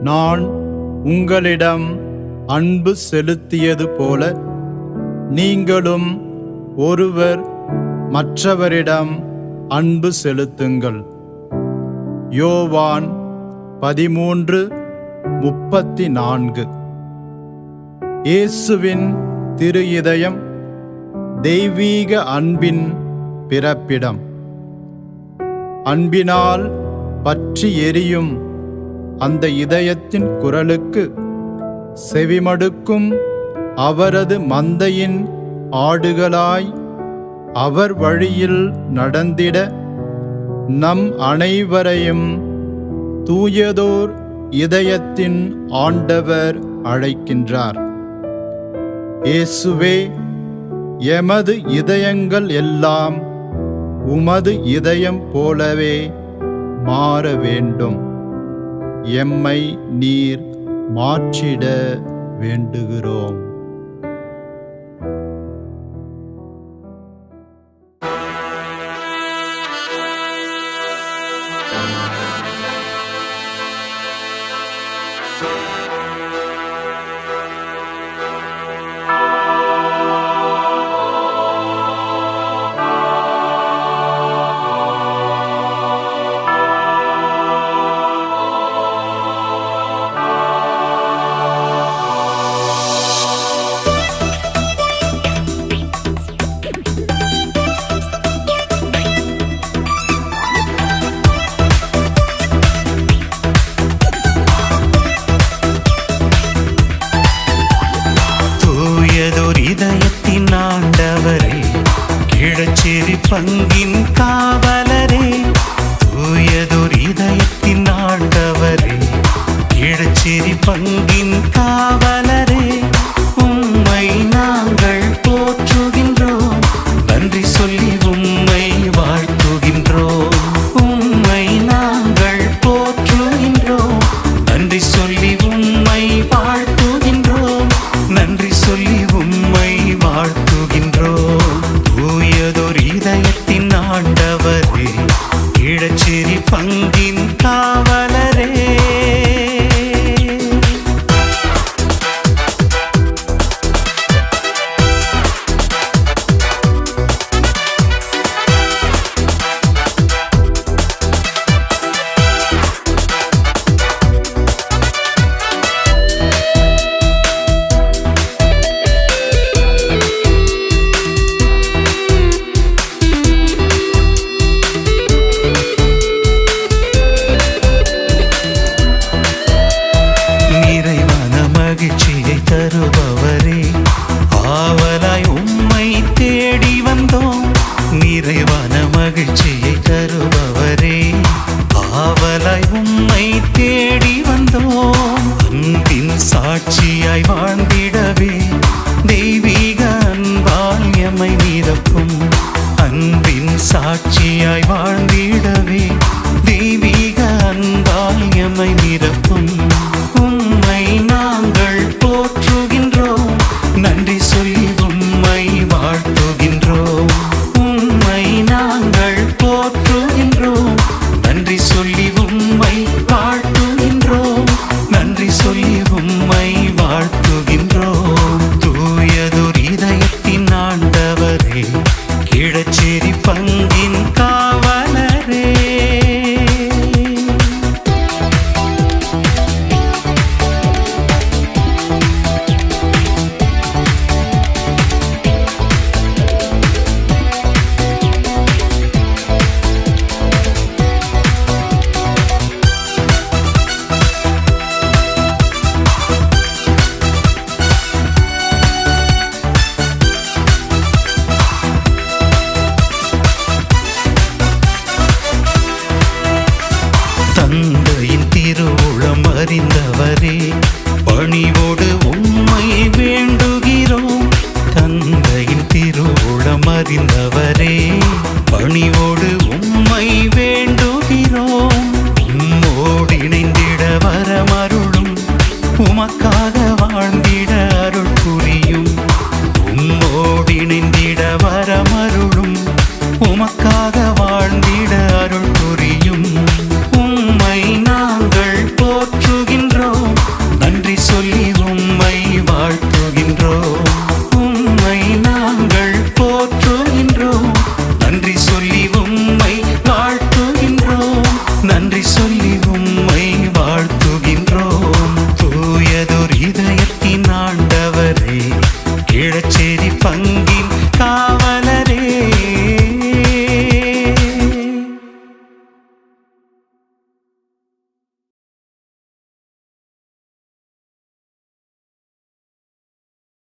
நான் உங்களிடம் அன்பு செலுத்தியது போல நீங்களும் ஒருவர் மற்றவரிடம் அன்பு செலுத்துங்கள். யோவான் 13:34. இயேசுவின் திரு இதயம் தெய்வீக அன்பின் பிறப்பிடம். அன்பினால் பற்றி எரியும் அந்த இதயத்தின் குரலுக்கு செவிமடுக்கும் அவரது மந்தையின் ஆடுகளாய் அவர் வழியில் நடந்திட நம் அனைவரையும் தூயதோர் இதயத்தின் ஆண்டவர் அழைக்கின்றார். இயேசுவே, எமது இதயங்கள் எல்லாம் உமது இதயம் போலவே மாற வேண்டும். எம்மை நீர் மாற்றிட வேண்டுகிறோம். இதயத்தின் ஆண்டவரே, கிழச்சேரி பங்கின் காவலரே, தூயதோர் இதயத்தின் ஆண்டவரே, கிழச்சேரி பங்கின் காவலரே, உம்மை நாங்கள் போற்றுகின்றோம், நன்றி சொல்லி உம்மை வாழ்த்துகின்றோம். உம்மை நாங்கள் போற்றுகின்றோம், நன்றி சொல்லி உம்மை வாழ்த்துகின்றோம், நன்றி சொல்லி உம்மை வாழ்த்துகின்றோம். தூயதோர் இதயத்தின் ஆண்டவரே, கிழச்சேரி பங்கின் காவலரே. மகிழ்ச்சியை தருபவரே, ஆவலாய் உம்மை தேடி வந்தோம். நிறைவான மகிழ்ச்சியை தருபவரே, ஆவலாய் உம்மை தேடி வந்தோம். அன்பின் சாட்சியாய் வாழ்ந்திடவே தெய்வீக அன்பால் எம்மை நிரப்பும். அன்பின் சாட்சியாய் வாழ்ந்திடவே தெய்வீக அன்பால் எம்மை நிரப்பும். உம்மை நாங்கள் போற்றுகின்றோம், நன்றி சொல்லி உம்மை வாழ்த்துகின்றோம். உம்மை நாங்கள் போற்றுகின்றோம், நன்றி சொல்லி உம்மை வாழ்த்துகின்றோம், நன்றி சொல்லி உம்மை வாழ்த்துகின்றோம். தூயதோர் இதயத்தின் ஆண்டவரே, கிழச்சேரி பங்கின் காவலரே. தந்தையின் திருவுளம் அறிந்தவரே, பணிவோடு உம்மை வேண்டுகிறோம். தந்தையின் திருவுளம் அறிந்தவரே, பணிவோடு உம்மை வேண்டுகிறோம். உம்மோடு இணைந்திட வரமருளும், உமக்காக வாழ்ந்திட அருள் புரியும். உம்மோடு இணைந்திட வரமருளும், உமக்காக வாழ்ந்திட